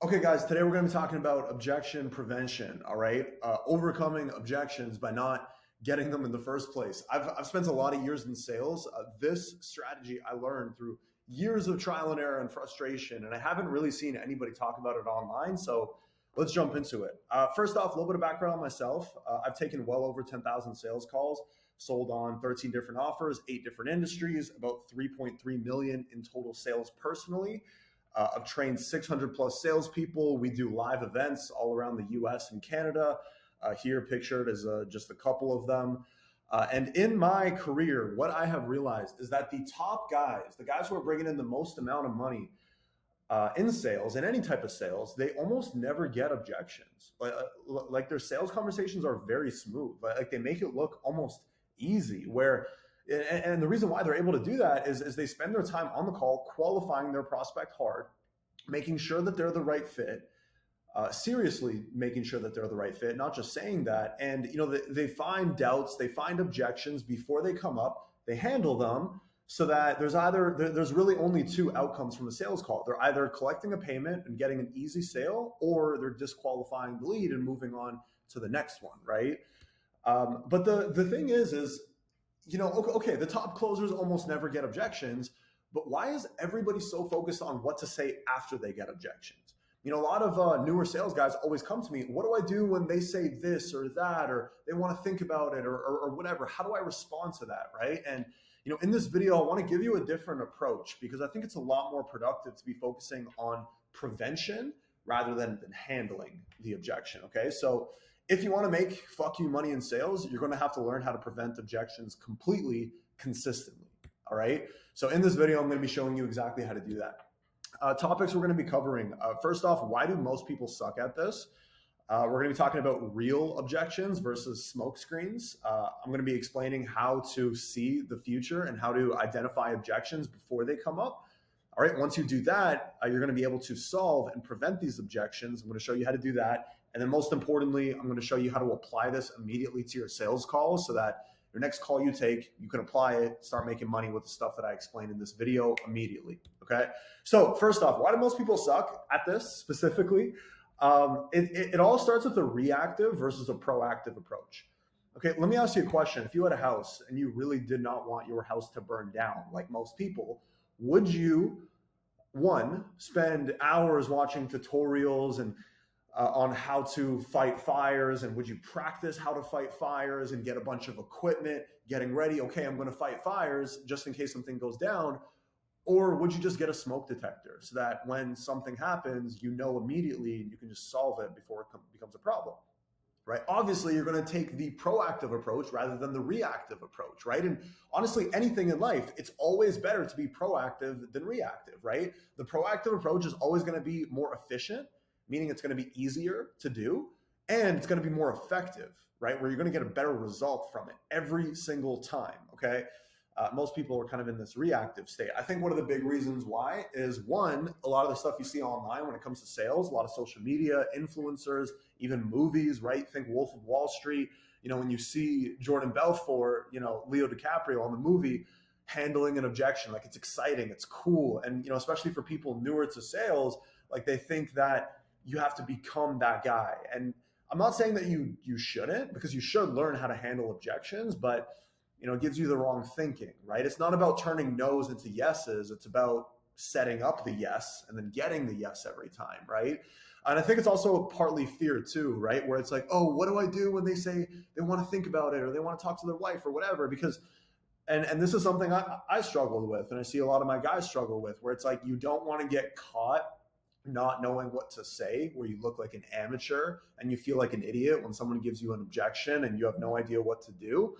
Okay, guys, today we're going to be talking about objection prevention. All right, overcoming objections by not getting them in the first place. I've spent a lot of years in sales. This strategy I learned through years of trial and error and frustration, and I haven't really seen anybody talk about it online. So let's jump into it. First off, a little bit of background on myself. I've taken well over 10,000 sales calls, sold on 13 different offers, 8 different industries, about 3.3 million in total sales personally. I've trained 600 plus salespeople. We do live events all around the US and Canada. Here pictured as just a couple of them. And in my career, what I have realized is that the top guys, the guys who are bringing in the most amount of money in sales, in any type of sales, they almost never get objections. Like their sales conversations are very smooth. Like they make it look almost easy. And the reason why they're able to do that is they spend their time on the call qualifying their prospect hard, making sure that they're the right fit, seriously making sure that they're the right fit, not just saying that. And they find doubts, they find objections before they come up, they handle them so that there's really only two outcomes from a sales call. They're either collecting a payment and getting an easy sale, or they're disqualifying the lead and moving on to the next one, right? But the thing is okay, the top closers almost never get objections, but why is everybody so focused on what to say after they get objections? A lot of newer sales guys always come to me, what do I do when they say this or that, or they want to think about it or whatever? How do I respond to that, right? And in this video, I want to give you a different approach because I think it's a lot more productive to be focusing on prevention rather than handling the objection, okay? So if you want to make fuck you money in sales, you're going to have to learn how to prevent objections completely, consistently. All right. So in this video, I'm going to be showing you exactly how to do that. Topics we're going to be covering. First off, why do most people suck at this? We're going to be talking about real objections versus smoke screens. I'm going to be explaining how to see the future and how to identify objections before they come up. All right. Once you do that, you're going to be able to solve and prevent these objections. I'm going to show you how to do that. And then most importantly, I'm going to show you how to apply this immediately to your sales calls so that your next call you take, you can apply it, start making money with the stuff that I explained in this video immediately. Okay. So first off, why do most people suck at this specifically? It all starts with a reactive versus a proactive approach. Okay. Let me ask you a question. If you had a house and you really did not want your house to burn down, like most people, would you, one, spend hours watching tutorials and on how to fight fires, and would you practice how to fight fires and get a bunch of equipment, getting ready, okay, I'm going to fight fires just in case something goes down? Or would you just get a smoke detector so that when something happens, immediately and you can just solve it before it becomes a problem, right? Obviously, you're going to take the proactive approach rather than the reactive approach, right? And honestly, anything in life, it's always better to be proactive than reactive, right? The proactive approach is always going to be more efficient, meaning it's going to be easier to do, and it's going to be more effective, right? Where you're going to get a better result from it every single time, okay? Most people are kind of in this reactive state. I think one of the big reasons why is, one, a lot of the stuff you see online when it comes to sales, a lot of social media, influencers, even movies, right? Think Wolf of Wall Street. When you see Jordan Belfort, Leo DiCaprio on the movie handling an objection, like it's exciting, it's cool. And, especially for people newer to sales, like they think that you have to become that guy. And I'm not saying that you shouldn't, because you should learn how to handle objections, but it gives you the wrong thinking, right? It's not about turning no's into yeses. It's about setting up the yes and then getting the yes every time, right? And I think it's also partly fear too, right? Where it's like, oh, what do I do when they say they want to think about it or they want to talk to their wife or whatever? Because and this is something I struggled with, and I see a lot of my guys struggle with, where it's like you don't want to get caught not knowing what to say, where you look like an amateur and you feel like an idiot when someone gives you an objection and you have no idea what to do.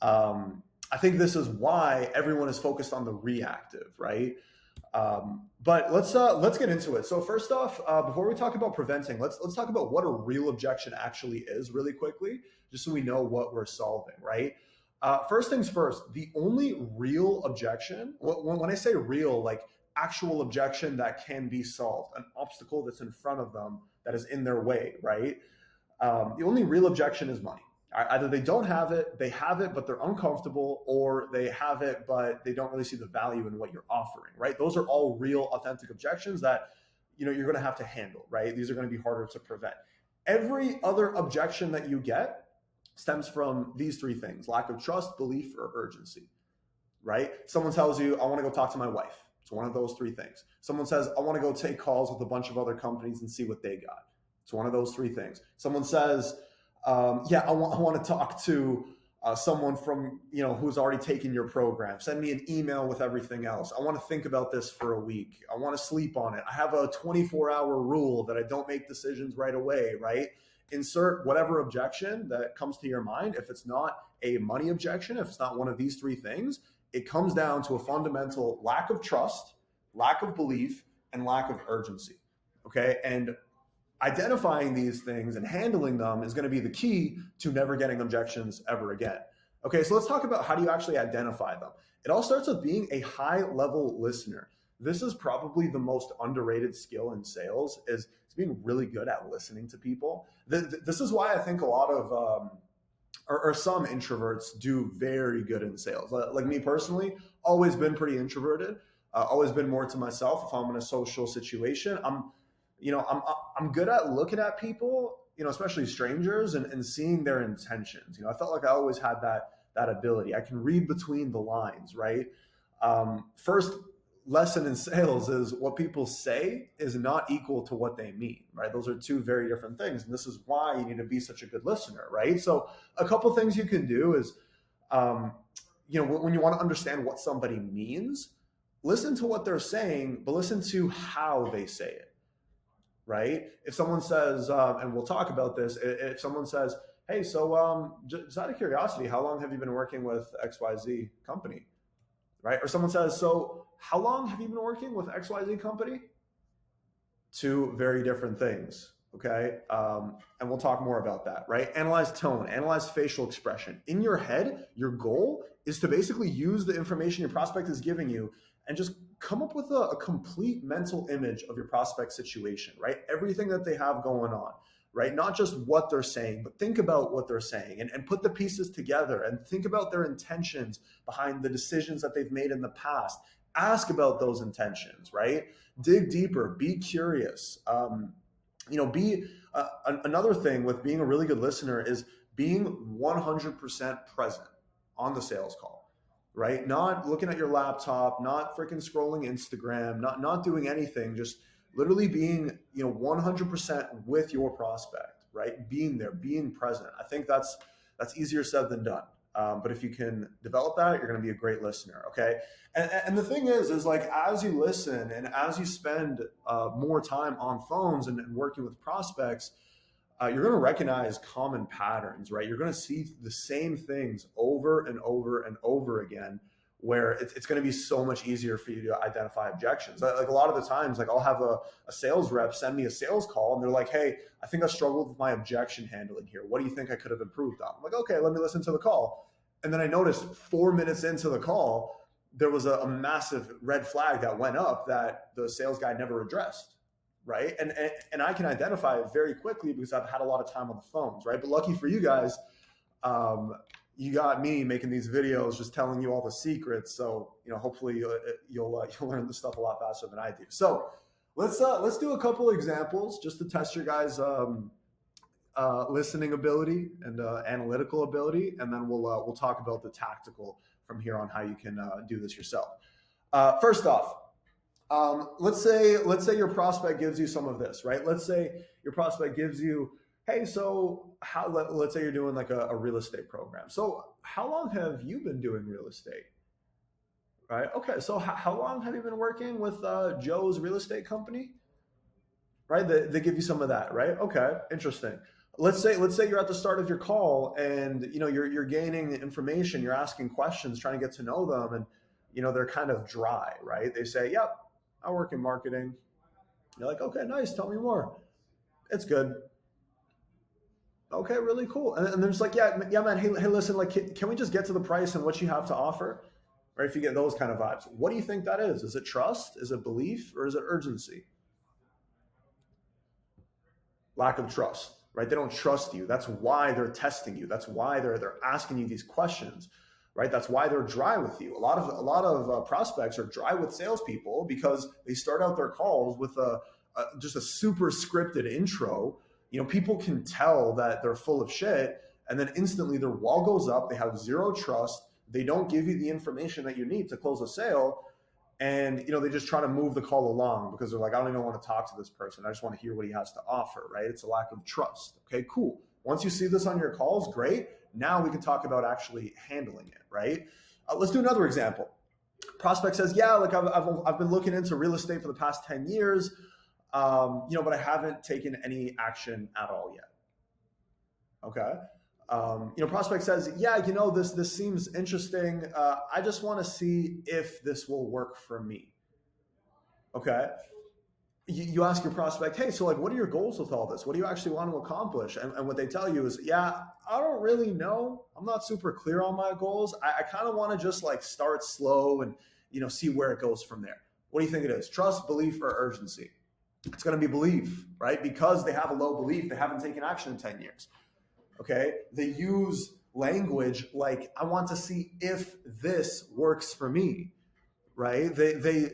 I think this is why everyone is focused on the reactive, right? But let's get into it. So first off, before we talk about preventing, let's talk about what a real objection actually is really quickly, just so we know what we're solving, right? First things first, the only real objection, when I say real, like actual objection that can be solved, an obstacle that's in front of them that is in their way, right? The only real objection is money. Either they don't have it, they have it, but they're uncomfortable, or they have it, but they don't really see the value in what you're offering, right? Those are all real, authentic objections that you're going to have to handle, right? These are going to be harder to prevent. Every other objection that you get stems from these three things: lack of trust, belief, or urgency, right? Someone tells you, I want to go talk to my wife. It's one of those three things. Someone says, I want to go take calls with a bunch of other companies and see what they got. It's one of those three things. Someone says, I want to talk to someone from, who's already taken your program. Send me an email with everything else. I want to think about this for a week. I want to sleep on it. I have a 24-hour rule that I don't make decisions right away, right? Insert whatever objection that comes to your mind. If it's not a money objection, if it's not one of these three things, it comes down to a fundamental lack of trust, lack of belief, and lack of urgency. Okay. And identifying these things and handling them is going to be the key to never getting objections ever again. Okay. So let's talk about how do you actually identify them. It all starts with being a high level listener. This is probably the most underrated skill in sales, is being really good at listening to people. This is why I think a lot of, or some introverts do very good in sales. Like me personally, always been pretty introverted, always been more to myself. If I'm in a social situation, I'm good at looking at people, especially strangers, and seeing their intentions. I felt like I always had that ability. I can read between the lines, right? First lesson in sales is what people say is not equal to what they mean, right? Those are two very different things. And this is why you need to be such a good listener, right? So a couple things you can do is, when you want to understand what somebody means, listen to what they're saying, but listen to how they say it, right? If someone says, and we'll talk about this, if someone says, hey, so just out of curiosity, how long have you been working with XYZ company? Right? Or someone says, so how long have you been working with XYZ company? Two very different things. Okay. And we'll talk more about that, right? Analyze tone, analyze facial expression. In your head, your goal is to basically use the information your prospect is giving you and just come up with a complete mental image of your prospect situation, right? Everything that they have going on, right? Not just what they're saying, but think about what they're saying and put the pieces together and think about their intentions behind the decisions that they've made in the past. Ask about those intentions, right? Dig deeper, be curious. Another thing with being a really good listener is being 100% present on the sales call, right? Not looking at your laptop, not freaking scrolling Instagram, not doing anything, just literally being, 100% with your prospect, right? Being there, being present. I think that's easier said than done. But if you can develop that, you're going to be a great listener. Okay. And the thing is like, as you listen and as you spend more time on phones and working with prospects, you're going to recognize common patterns, right? You're going to see the same things over and over and over again, where it's going to be so much easier for you to identify objections. Like a lot of the times, like I'll have a sales rep send me a sales call and they're like, hey, I think I struggled with my objection handling here. What do you think I could have improved on? I'm like, okay, let me listen to the call. And then I noticed 4 minutes into the call, there was a massive red flag that went up that the sales guy never addressed, right? And I can identify it very quickly because I've had a lot of time on the phones, right? But lucky for you guys, you got me making these videos, just telling you all the secrets. So, hopefully you'll learn this stuff a lot faster than I do. So let's do a couple examples just to test your guys' listening ability and analytical ability, and then we'll talk about the tactical from here on how you can do this yourself. First off, let's say your prospect gives you some of this, right? Let's say your prospect gives you, hey, so let's say you're doing like a real estate program. So how long have you been doing real estate? Right? Okay. So how long have you been working with Joe's real estate company? Right? They give you some of that, right? Okay. Interesting. Let's say you're at the start of your call and you're gaining information, you're asking questions, trying to get to know them, and they're kind of dry, right? They say, yep, I work in marketing. You're like, okay, nice. Tell me more. It's good. Okay, really cool. And they're just like, yeah, man. Hey, listen, like, can we just get to the price and what you have to offer? Right? If you get those kind of vibes, what do you think that is? Is it trust? Is it belief? Or is it urgency? Lack of trust, right? They don't trust you. That's why they're testing you. That's why they're asking you these questions, right? That's why they're dry with you. A lot of prospects are dry with salespeople because they start out their calls with a just a super scripted intro, people can tell that they're full of shit, and then instantly their wall goes up. They have zero trust. They don't give you the information that you need to close a sale. And, they just try to move the call along because they're like, I don't even want to talk to this person. I just want to hear what he has to offer, right? It's a lack of trust. Okay, cool. Once you see this on your calls, great. Now we can talk about actually handling it, right? Let's do another example. Prospect says, yeah, like I've been looking into real estate for the past 10 years, but I haven't taken any action at all yet. Okay. Prospect says, yeah, this seems interesting. I just want to see if this will work for me. Okay. You ask your prospect, hey, so like, what are your goals with all this? What do you actually want to accomplish? And what they tell you is, yeah, I don't really know. I'm not super clear on my goals. I kind of want to just like start slow and, see where it goes from there. What do you think it is? Trust, belief, or urgency? It's going to be belief, right? Because they have a low belief. They haven't taken action in 10 years. Okay. They use language like, I want to see if this works for me, right? They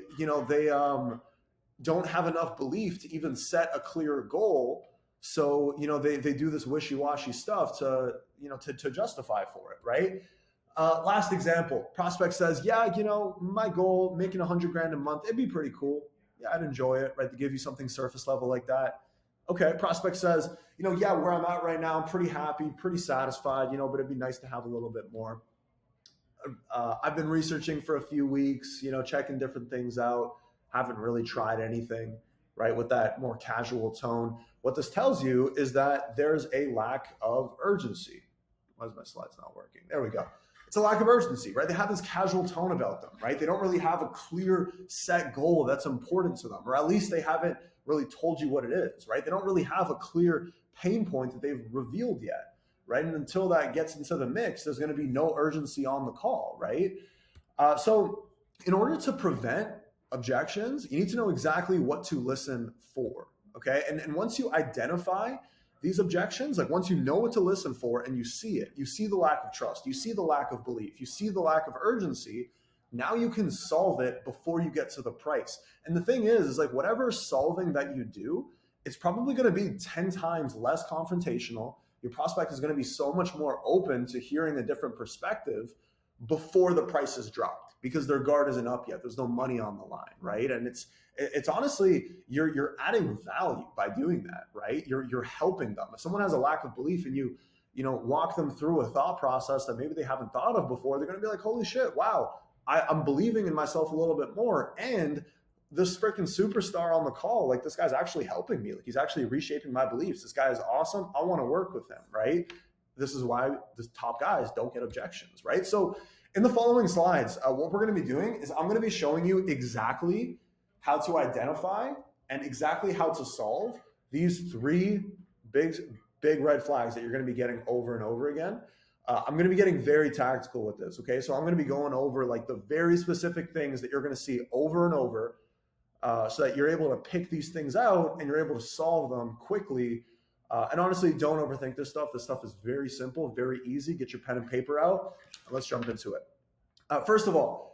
don't have enough belief to even set a clear goal. So, they do this wishy-washy stuff to justify for it, right? Last example, prospect says, yeah, my goal, making $100,000 a month, it'd be pretty cool. Yeah, I'd enjoy it, right? To give you something surface level like that. Okay, prospect says, yeah, where I'm at right now, I'm pretty happy, pretty satisfied, but it'd be nice to have a little bit more. I've been researching for a few weeks, checking different things out. Haven't really tried anything, right? With that more casual tone. What this tells you is that there's a lack of urgency. Why is my slides not working? There we go. It's a lack of urgency, right? They have this casual tone about them, right? They don't really have a clear set goal that's important to them, or at least they haven't really told you what it is, right? They don't really have a clear pain point that they've revealed yet, right? And until that gets into the mix, there's going to be no urgency on the call, right? So in order to prevent objections, you need to know exactly what to listen for, okay? And once you identify these objections, like once you know what to listen for and you see it, you see the lack of trust, you see the lack of belief, you see the lack of urgency, now you can solve it before you get to the price. And the thing is like whatever solving that you do, it's probably going to be 10 times less confrontational. Your prospect is going to be so much more open to hearing a different perspective before the price is dropped because their guard isn't up yet. There's no money on the line, right? And it's honestly, you're adding value by doing that, right? You're helping them. If someone has a lack of belief and you walk them through a thought process that maybe they haven't thought of before, they're going to be like, holy shit, wow, I'm believing in myself a little bit more. And this freaking superstar on the call, like this guy's actually helping me. Like he's actually reshaping my beliefs. This guy is awesome. I want to work with him, right? This is why the top guys don't get objections, right? So in the following slides, what we're going to be doing is I'm going to be showing you exactly how to identify and exactly how to solve these three big red flags that you're going to be getting over and over again. I'm going to be getting very tactical with this, okay? So I'm going to be going over like the very specific things that you're going to see over and over so that you're able to pick these things out and you're able to solve them quickly. And honestly, don't overthink this stuff. This stuff is very simple, very easy. Get your pen and paper out. And let's jump into it. First of all,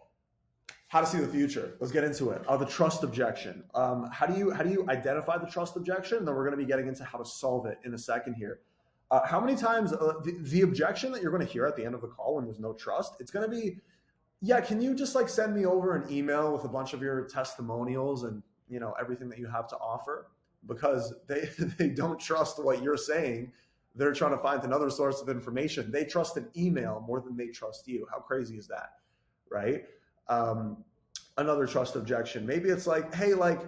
how to see the future. Let's get into it. The trust objection. How do you identify the trust objection? Then we're going to be getting into how to solve it in a second here. How many times the objection that you're going to hear at the end of the call when there's no trust, it's going to be, yeah, can you just like send me over an email with a bunch of your testimonials and everything that you have to offer? Because they don't trust what you're saying. They're trying to find another source of information. They trust an email more than they trust you. How crazy is that, right? Another trust objection. Maybe it's like, hey, like,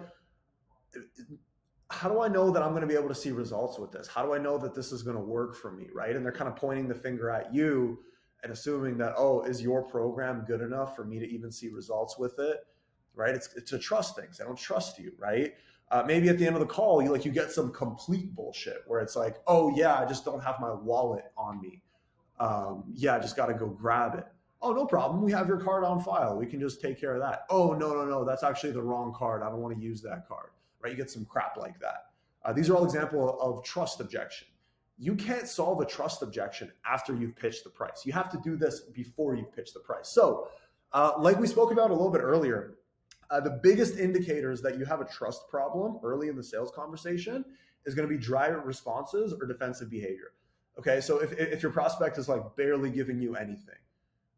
how do I know that I'm going to be able to see results with this? How do I know that this is going to work for me, right? And they're kind of pointing the finger at you and assuming that, oh, is your program good enough for me to even see results with it, right? It's a trust thing. They don't trust you, right? Maybe at the end of the call, you get some complete bullshit where it's like, oh yeah, I just don't have my wallet on me. Yeah, I just got to go grab it. Oh, no problem. We have your card on file. We can just take care of that. Oh, no. That's actually the wrong card. I don't want to use that card, right? You get some crap like that. These are all examples of trust objection. You can't solve a trust objection after you've pitched the price. You have to do this before you've pitched the price. So like we spoke about a little bit earlier, The biggest indicators that you have a trust problem early in the sales conversation is going to be dry responses or defensive behavior. Okay, so if your prospect is like barely giving you anything,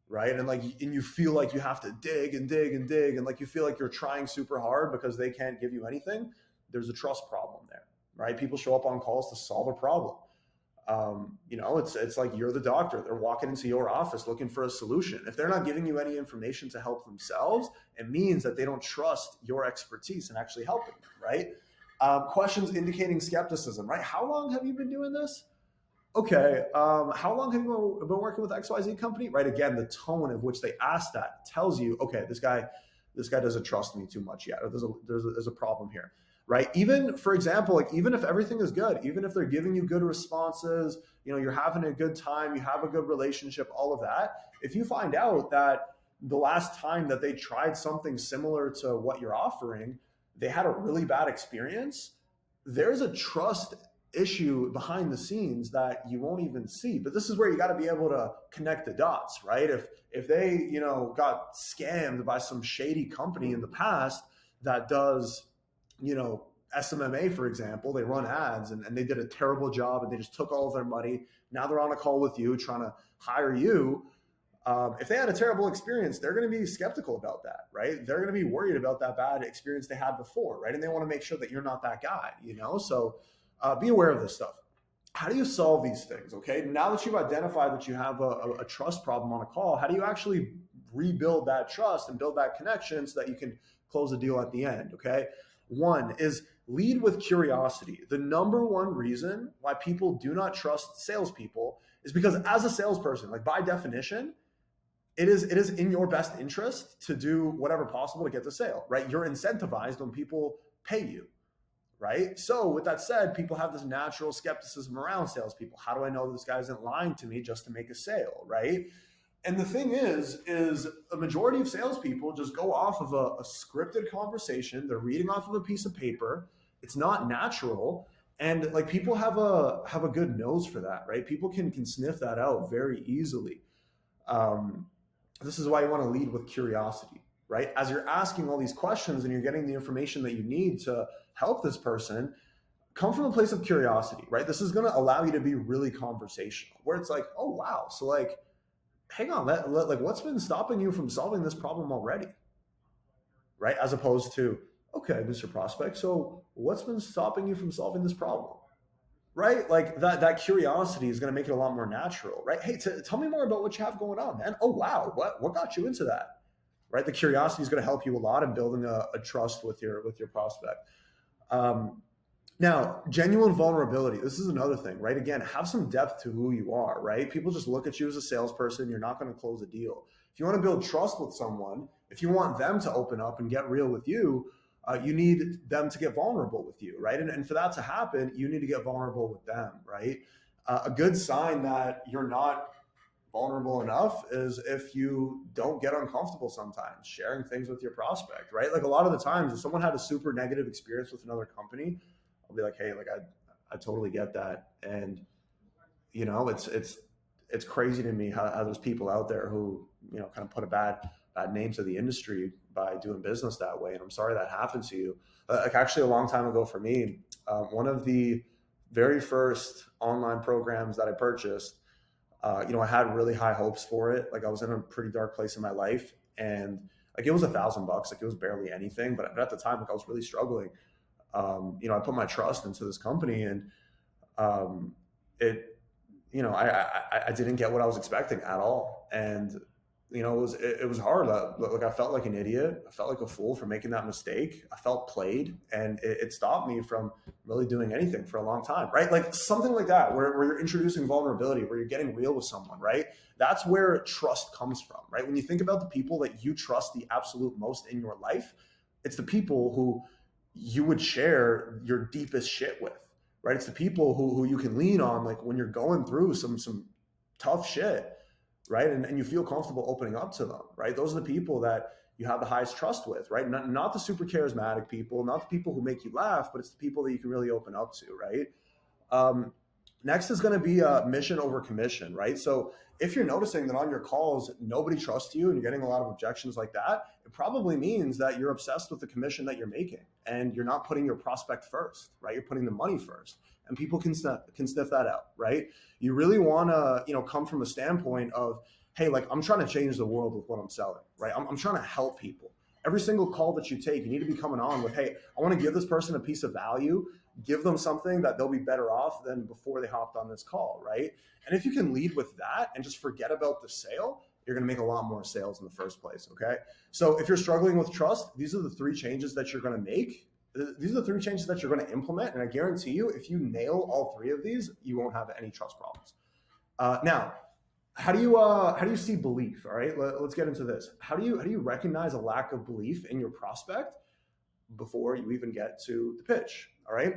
right, and you feel like you have to dig and dig and dig, and like you feel like you're trying super hard because they can't give you anything, there's a trust problem there, right? People show up on calls to solve a problem. It's like you're the doctor. They're walking into your office looking for a solution. If they're not giving you any information to help themselves, it means that they don't trust your expertise in actually helping them, right? Questions indicating skepticism, right? How long have you been doing this? Okay. How long have you been working with XYZ company? Right. Again, the tone of which they ask that tells you, okay, this guy doesn't trust me too much yet, or there's a problem here. Right. Even, for example, like even if everything is good, even if they're giving you good responses, you're having a good time, you have a good relationship, all of that. If you find out that the last time that they tried something similar to what you're offering, they had a really bad experience, there's a trust issue behind the scenes that you won't even see. But this is where you got to be able to connect the dots, right? If they, got scammed by some shady company in the past that does, SMMA, for example, they run ads and they did a terrible job and they just took all of their money. Now they're on a call with you trying to hire you. If they had a terrible experience, they're going to be skeptical about that, right? They're going to be worried about that bad experience they had before, right? And they want to make sure that you're not that guy, So be aware of this stuff. How do you solve these things? Okay. Now that you've identified that you have a trust problem on a call, how do you actually rebuild that trust and build that connection so that you can close the deal at the end? Okay. One is lead with curiosity. The number one reason why people do not trust salespeople is because as a salesperson, like by definition, it is in your best interest to do whatever possible to get the sale, right? You're incentivized when people pay you. Right. So with that said, people have this natural skepticism around salespeople. How do I know this guy isn't lying to me just to make a sale? Right. And the thing is a majority of salespeople just go off of a scripted conversation. They're reading off of a piece of paper. It's not natural. And like people have a good nose for that. Right. People can sniff that out very easily. This is why you want to lead with curiosity. Right? As you're asking all these questions and you're getting the information that you need to help this person, come from a place of curiosity, right? This is going to allow you to be really conversational, where it's like, oh, wow. So like, hang on, like what's been stopping you from solving this problem already? Right? As opposed to, okay, Mr. Prospect, so what's been stopping you from solving this problem? Right? Like that curiosity is going to make it a lot more natural, right? Hey, tell me more about what you have going on, man. Oh, wow. What got you into that? Right, the curiosity is going to help you a lot in building a trust with your prospect. Now, genuine vulnerability. This is another thing, right? Again, have some depth to who you are, right? People just look at you as a salesperson. You're not going to close a deal. If you want to build trust with someone, if you want them to open up and get real with you, you need them to get vulnerable with you, right? And for that to happen, you need to get vulnerable with them, right? A good sign that you're not vulnerable enough is if you don't get uncomfortable sometimes sharing things with your prospect, right? Like a lot of the times if someone had a super negative experience with another company, I'll be like, hey, like I totally get that. And it's crazy to me how there's people out there who, kind of put a bad name to the industry by doing business that way. And I'm sorry that happened to you. Like actually a long time ago for me, one of the very first online programs that I purchased, I had really high hopes for it. Like I was in a pretty dark place in my life and like it was $1,000, like it was barely anything. But at the time, like I was really struggling. I put my trust into this company and I didn't get what I was expecting at all. And, it was hard. Like I felt like an idiot. I felt like a fool for making that mistake. I felt played and it stopped me from really doing anything for a long time, right? Like something like that, where you're introducing vulnerability, where you're getting real with someone, right? That's where trust comes from, right? When you think about the people that you trust the absolute most in your life, it's the people who you would share your deepest shit with, right? It's the people who you can lean on, like when you're going through some tough shit, right? And you feel comfortable opening up to them, right? Those are the people that you have the highest trust with, right? Not the super charismatic people, not the people who make you laugh, but it's the people that you can really open up to, right? Next is going to be mission over commission, right? So if you're noticing that on your calls, nobody trusts you and you're getting a lot of objections like that, it probably means that you're obsessed with the commission that you're making and you're not putting your prospect first, right? You're putting the money first, and people can sniff that out, right? You really want to, come from a standpoint of, hey, like I'm trying to change the world with what I'm selling, right? I'm trying to help people. Every single call that you take, you need to be coming on with, hey, I want to give this person a piece of value, give them something that they'll be better off than before they hopped on this call, right? And if you can lead with that and just forget about the sale, you're going to make a lot more sales in the first place, okay? So if you're struggling with trust, these are the 3 changes that you're going to make. These are the 3 changes that you're going to implement. And I guarantee you, if you nail all 3 of these, you won't have any trust problems. Now, how do you see belief? All right, let's get into this. How do you recognize a lack of belief in your prospect before you even get to the pitch? All right.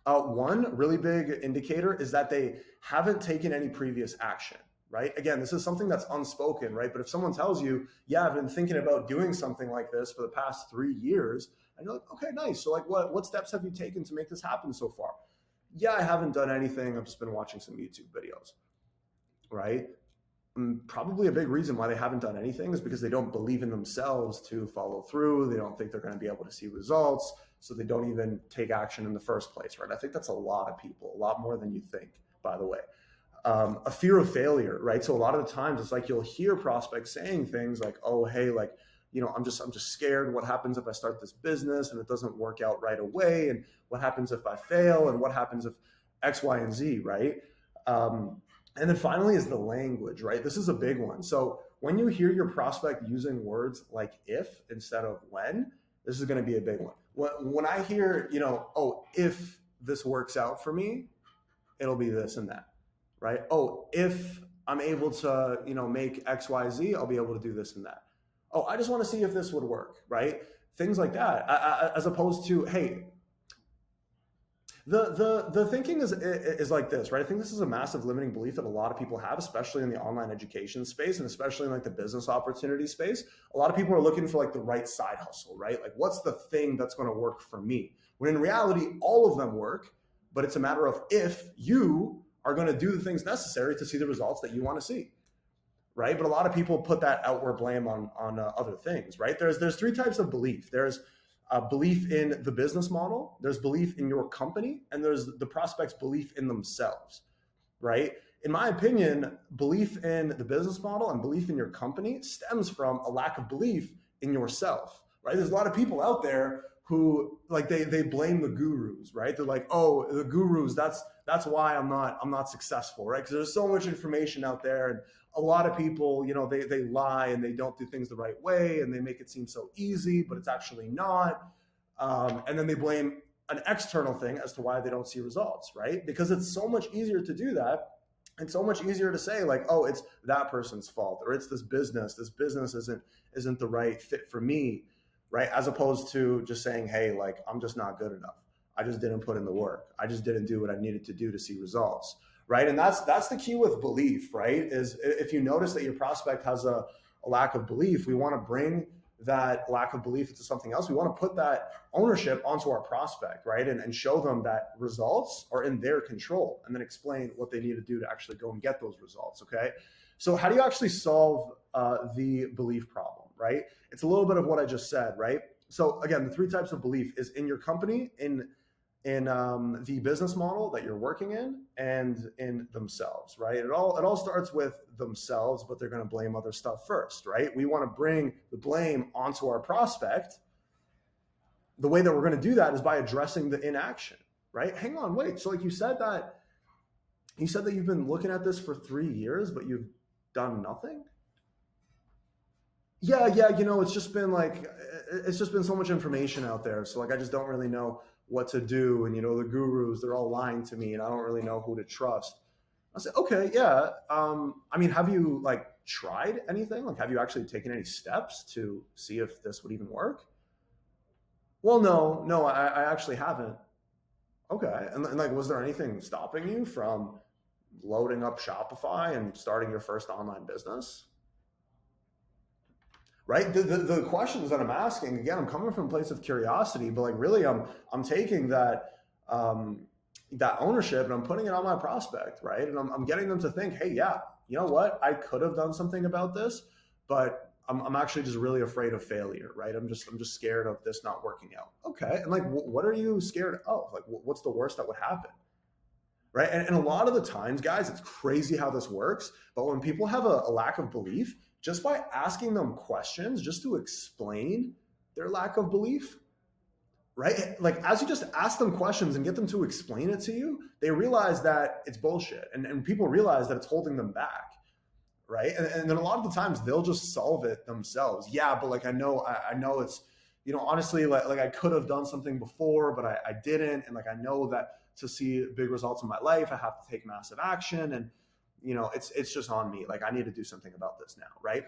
One really big indicator is that they haven't taken any previous action, right? Again, this is something that's unspoken, right? But if someone tells you, yeah, I've been thinking about doing something like this for the past 3 years, and you're like, okay, nice. So like what steps have you taken to make this happen so far? Yeah, I haven't done anything. I've just been watching some YouTube videos, right? Probably a big reason why they haven't done anything is because they don't believe in themselves to follow through. They don't think they're going to be able to see results, so they don't even take action in the first place, right? I think that's a lot of people, a lot more than you think, by the way. A fear of failure, right? So a lot of the times it's like you'll hear prospects saying things like, oh, hey, like, I'm just scared. What happens if I start this business and it doesn't work out right away? And what happens if I fail? And what happens if X, Y, and Z, right? And then finally is the language, right? This is a big one. So when you hear your prospect using words like if instead of when, this is going to be a big one. When I hear, oh, if this works out for me, it'll be this and that, right? Oh, if I'm able to, make X, Y, Z, I'll be able to do this and that. Oh, I just want to see if this would work, right? Things like that, as opposed to, hey, the thinking is like this, right? I think this is a massive limiting belief that a lot of people have, especially in the online education space and especially in like the business opportunity space. A lot of people are looking for like the right side hustle, right? Like what's the thing that's going to work for me? When in reality, all of them work, but it's a matter of if you are going to do the things necessary to see the results that you want to see, right? But a lot of people put that outward blame on other things, right? There's 3 types of belief. There's belief in the business model, there's belief in your company, and there's the prospect's belief in themselves, right? In my opinion, belief in the business model and belief in your company stems from a lack of belief in yourself, right? There's a lot of people out there who like they blame the gurus, right? They're like, oh, the gurus, that's why I'm not successful, right? Because there's so much information out there, and a lot of people, they lie and they don't do things the right way and they make it seem so easy, but it's actually not. And then they blame an external thing as to why they don't see results, right? Because it's so much easier to do that. It's so much easier to say like, oh, it's that person's fault, or it's this business isn't the right fit for me, right? As opposed to just saying, hey, like, I'm just not good enough. I just didn't put in the work. I just didn't do what I needed to do to see results. Right. And that's the key with belief, right? Is if you notice that your prospect has a lack of belief, we want to bring that lack of belief into something else. We want to put that ownership onto our prospect, right? And show them that results are in their control, and then explain what they need to do to actually go and get those results. Okay. So how do you actually solve the belief problem, right? It's a little bit of what I just said, right? So again, the 3 types of belief is in your company, in the business model that you're working in, and in themselves, right? It all starts with themselves, but they're going to blame other stuff first, right? We want to bring the blame onto our prospect. The way that we're going to do that is by addressing the inaction, right? Hang on, wait. So like you said that you've been looking at this for 3 years, but you've done nothing? Yeah, it's just been so much information out there. So like, I just don't really know what to do. And, the gurus, they're all lying to me and I don't really know who to trust. I said, okay, yeah. Have you like tried anything? Like, have you actually taken any steps to see if this would even work? Well, no, I actually haven't. Okay. And like, was there anything stopping you from loading up Shopify and starting your first online business? Right? The questions that I'm asking, again, I'm coming from a place of curiosity, but like really I'm taking that that ownership and I'm putting it on my prospect, right? And I'm getting them to think, hey, yeah, you know what? I could have done something about this, but I'm actually just really afraid of failure, right? I'm just scared of this not working out. Okay. And like, what are you scared of? Like, what's the worst that would happen? Right. And a lot of the times, guys, it's crazy how this works. But when people have a lack of belief, just by asking them questions, just to explain their lack of belief, right? Like as you just ask them questions and get them to explain it to you, they realize that it's bullshit. And people realize that it's holding them back. Right. And then a lot of the times they'll just solve it themselves. Yeah, but like I know it's, honestly, like I could have done something before, but I didn't. And like I know that to see big results in my life, I have to take massive action. And it's just on me. Like I need to do something about this now, right?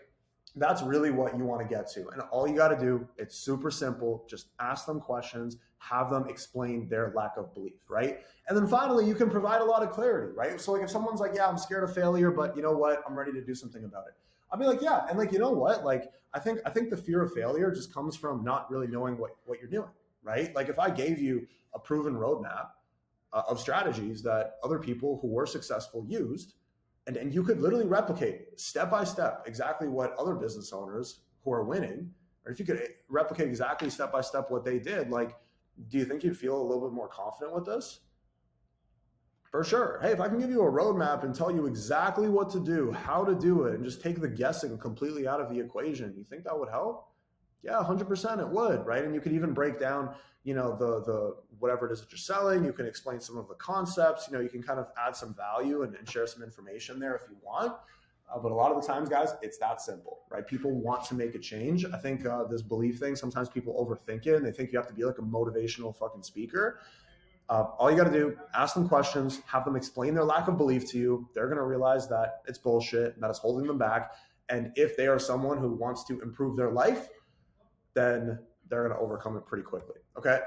That's really what you want to get to. And all you got to do, it's super simple. Just ask them questions, have them explain their lack of belief, right? And then finally, you can provide a lot of clarity, right? So like if someone's like, yeah, I'm scared of failure, but you know what? I'm ready to do something about it. I'll be like, yeah. And like, you know what? Like, I think the fear of failure just comes from not really knowing what you're doing, right? Like if I gave you a proven roadmap of strategies that other people who were successful used, and you could literally replicate step by step exactly what other business owners who are winning, or if you could replicate exactly step by step what they did, like, do you think you'd feel a little bit more confident with this? For sure. Hey, if I can give you a roadmap and tell you exactly what to do, how to do it, and just take the guessing completely out of the equation, you think that would help? Yeah, 100% it would, right? And you could even break down, the whatever it is that you're selling. You can explain some of the concepts. You can kind of add some value and share some information there if you want. But a lot of the times, guys, it's that simple, right? People want to make a change. I think this belief thing, sometimes people overthink it and they think you have to be like a motivational fucking speaker. All you got to do, ask them questions, have them explain their lack of belief to you. They're going to realize that it's bullshit, that it's holding them back. And if they are someone who wants to improve their life, then they're going to overcome it pretty quickly. Okay.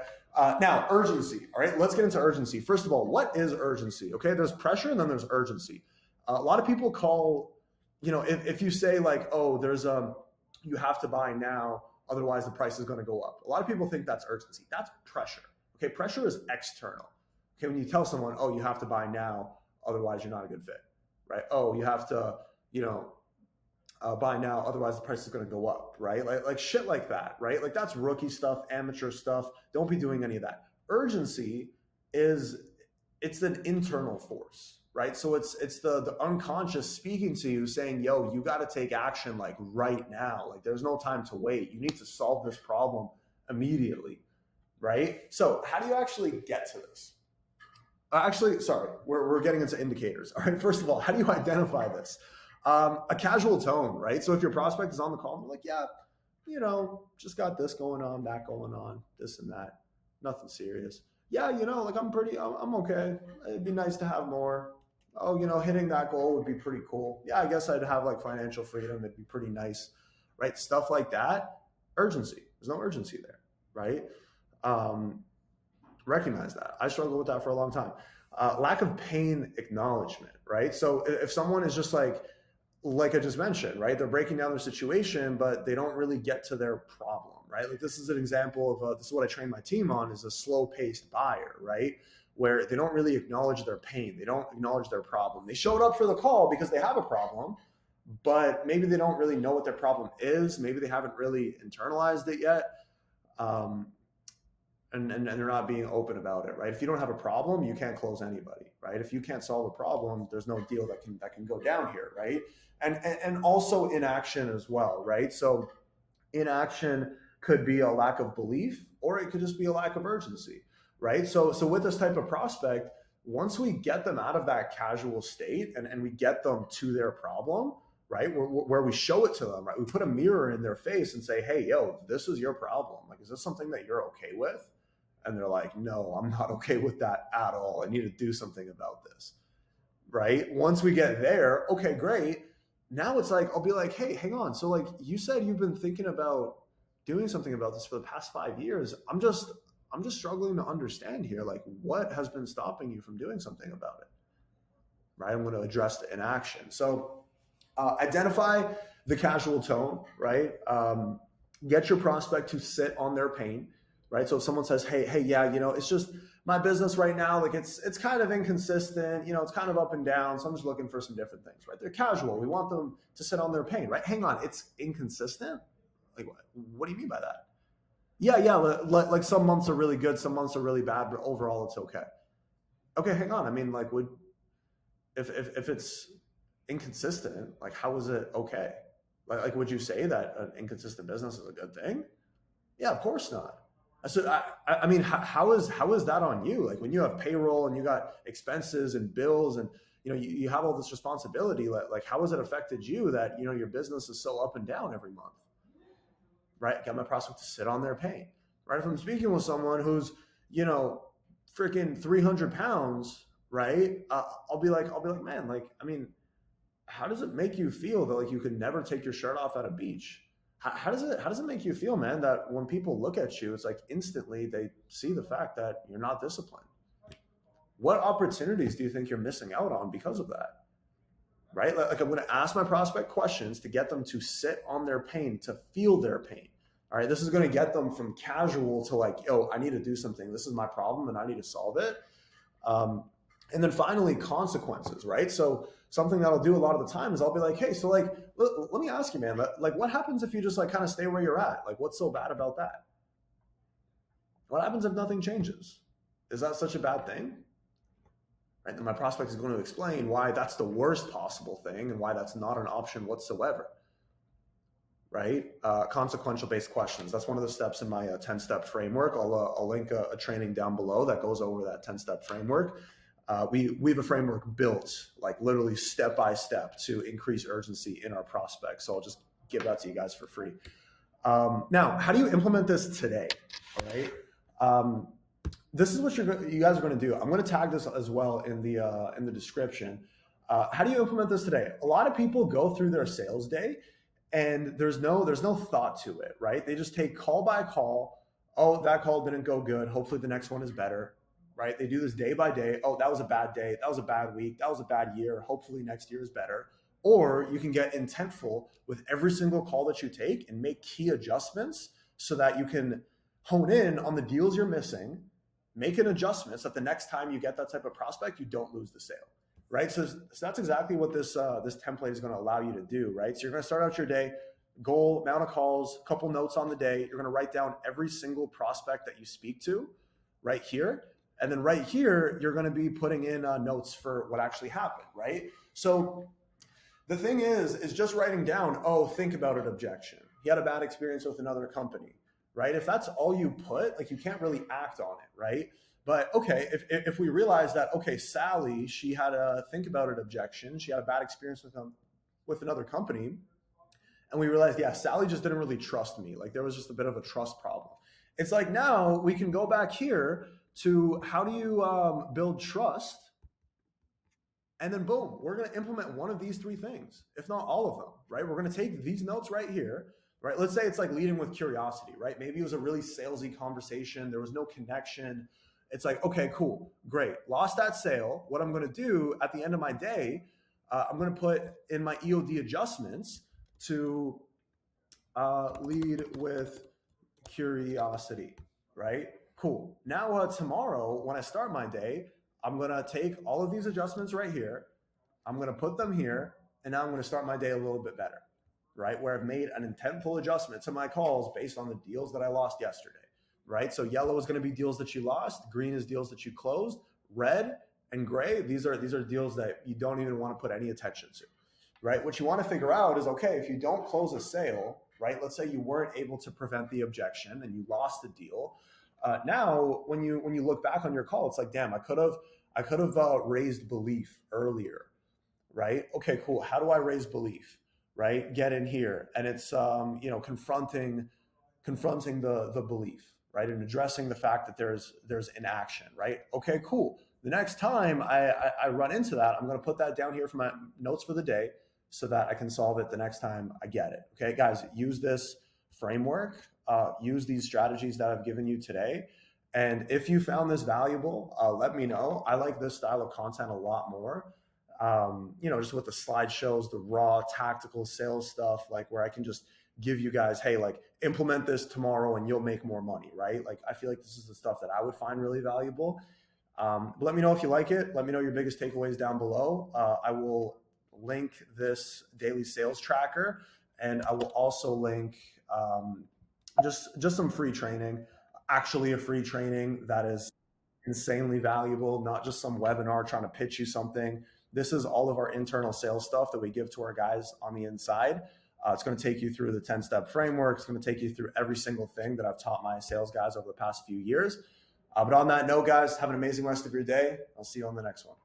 Now, urgency. All right. Let's get into urgency. First of all, what is urgency? Okay. There's pressure and then there's urgency. A lot of people call, if you say like, oh, there's you have to buy now, otherwise the price is going to go up. A lot of people think that's urgency. That's pressure. Okay. Pressure is external. Okay. When you tell someone, oh, you have to buy now, otherwise you're not a good fit, right? Oh, you have to, buy now, otherwise the price is going to go up, right? Like shit like that, right? Like that's rookie stuff, amateur stuff. Don't be doing any of that. Urgency it's an internal force, right? So it's the unconscious speaking to you saying, yo, you got to take action like right now. Like there's no time to wait. You need to solve this problem immediately, right? So how do you actually get to this? Actually, sorry, we're getting into indicators. All right, first of all, how do you identify this? A casual tone, right? So if your prospect is on the call, they're like, yeah, just got this going on, that going on, this and that, nothing serious. Yeah, like I'm okay. It'd be nice to have more. Oh, hitting that goal would be pretty cool. Yeah, I guess I'd have like financial freedom. It'd be pretty nice, right? Stuff like that. Urgency. There's no urgency there, right? Recognize that. I struggled with that for a long time. Lack of pain acknowledgement, right? So if someone is just like I just mentioned, right? They're breaking down their situation, but they don't really get to their problem, right? Like this is an example of this is what I train my team on is a slow paced buyer, right? Where they don't really acknowledge their pain. They don't acknowledge their problem. They showed up for the call because they have a problem, but maybe they don't really know what their problem is. Maybe they haven't really internalized it yet. And they're not being open about it, right? If you don't have a problem, you can't close anybody, right? If you can't solve a problem, there's no deal that can go down here, right? And also inaction as well, right? So inaction could be a lack of belief, or it could just be a lack of urgency, right? So with this type of prospect, once we get them out of that casual state and we get them to their problem, right? Where we show it to them, right? We put a mirror in their face and say, hey, yo, this is your problem. Like, is this something that you're okay with? And they're like, no, I'm not okay with that at all. I need to do something about this, right? Once we get there, okay, great. Now it's like, I'll be like, hey, hang on. So like you said, you've been thinking about doing something about this for the past 5 years. I'm just struggling to understand here. Like what has been stopping you from doing something about it, right? I'm going to address the inaction. So identify the casual tone, right? Get your prospect to sit on their pain. Right. So if someone says, hey, yeah, it's just, my business right now, like it's kind of inconsistent, it's kind of up and down. So I'm just looking for some different things, right? They're casual. We want them to sit on their pain, right? Hang on, it's inconsistent. Like, what do you mean by that? Yeah, yeah. Like some months are really good, some months are really bad, but overall it's okay. Okay, hang on. I mean, like, would if it's inconsistent, like, how is it okay? Like, would you say that an inconsistent business is a good thing? Yeah, of course not. So I mean, how is that on you? Like when you have payroll and you got expenses and bills and you have all this responsibility. Like how has it affected you that your business is so up and down every month? Right? Get my prospect to sit on their pain. Right? If I'm speaking with someone who's you know freaking 300 pounds, right? I'll be like, man, like I mean, how does it make you feel that like you could never take your shirt off at a beach? How does it make you feel, man, that when people look at you, it's like instantly they see the fact that you're not disciplined? What opportunities do you think you're missing out on because of that? Right? Like I'm going to ask my prospect questions to get them to sit on their pain, to feel their pain. All right, this is going to get them from casual to like, yo, I need to do something. This is my problem and I need to solve it. Um, and then finally, consequences, right? So something that I'll do a lot of the time is I'll be like, hey, so like, let me ask you, man, like what happens if you just like kind of stay where you're at? Like, what's so bad about that? What happens if nothing changes? Is that such a bad thing? Right? Then my prospect is going to explain why that's the worst possible thing and why that's not an option whatsoever. Right? Consequential based questions. That's one of the steps in my 10-step framework. I'll link a training down below that goes over that 10-step framework. We have a framework built like literally step by step to increase urgency in our prospects. So I'll just give that to you guys for free. Now, how do you implement this today? All right. This is what you guys are going to do. I'm going to tag this as well in the description. How do you implement this today? A lot of people go through their sales day and there's no thought to it, right? They just take call by call. Oh, that call didn't go good. Hopefully the next one is better, right? They do this day by day. Oh, that was a bad day. That was a bad week. That was a bad year. Hopefully next year is better. Or you can get intentful with every single call that you take and make key adjustments so that you can hone in on the deals you're missing, make an adjustment so that the next time you get that type of prospect, you don't lose the sale. Right. So that's exactly what this template is going to allow you to do. Right. So you're going to start out your day, goal, amount of calls, couple notes on the day. You're going to write down every single prospect that you speak to right here. And then right here, you're going to be putting in notes for what actually happened. Right. So the thing is just writing down, oh, think about an objection. He had a bad experience with another company. Right. If that's all you put, like you can't really act on it. Right. But okay, if we realize that, okay, Sally, she had a think about it objection. She had a bad experience with another company. And we realized, yeah, Sally just didn't really trust me. Like there was just a bit of a trust problem. It's like now we can go back here to how do you build trust? And then boom, we're going to implement one of these three things, if not all of them, right? We're going to take these notes right here, right? Let's say it's like leading with curiosity, right? Maybe it was a really salesy conversation. There was no connection. It's like, okay, cool, great. Lost that sale. What I'm going to do at the end of my day, I'm going to put in my EOD adjustments to lead with curiosity, right? Cool. Now, tomorrow, when I start my day, I'm going to take all of these adjustments right here. I'm going to put them here. And now I'm going to start my day a little bit better, right? Where I've made an intentful adjustment to my calls based on the deals that I lost yesterday. Right? So yellow is going to be deals that you lost. Green is deals that you closed. Red and gray, these are deals that you don't even want to put any attention to, right? What you want to figure out is, okay, if you don't close a sale, right? Let's say you weren't able to prevent the objection and you lost the deal. Now, when you look back on your call, it's like, damn, I could have raised belief earlier, right? Okay, cool. How do I raise belief? Right? Get in here, and it's confronting the belief. Right, and addressing the fact that there's inaction, right? Okay, cool. The next time I run into that, I'm going to put that down here for my notes for the day so that I can solve it the next time I get it. Okay, guys, use this framework, use these strategies that I've given you today. And if you found this valuable, let me know. I like this style of content a lot more. Just with the slideshows, the raw tactical sales stuff, like where I can just give you guys, hey, like implement this tomorrow and you'll make more money, right? Like I feel like this is the stuff that I would find really valuable. But let me know if you like it. Let me know your biggest takeaways down below. I will link this daily sales tracker, and I will also link just some free training, actually a free training that is insanely valuable, not just some webinar trying to pitch you something. This is all of our internal sales stuff that we give to our guys on the inside. It's going to take you through the 10-step framework. It's going to take you through every single thing that I've taught my sales guys over the past few years. But on that note, guys, have an amazing rest of your day. I'll see you on the next one.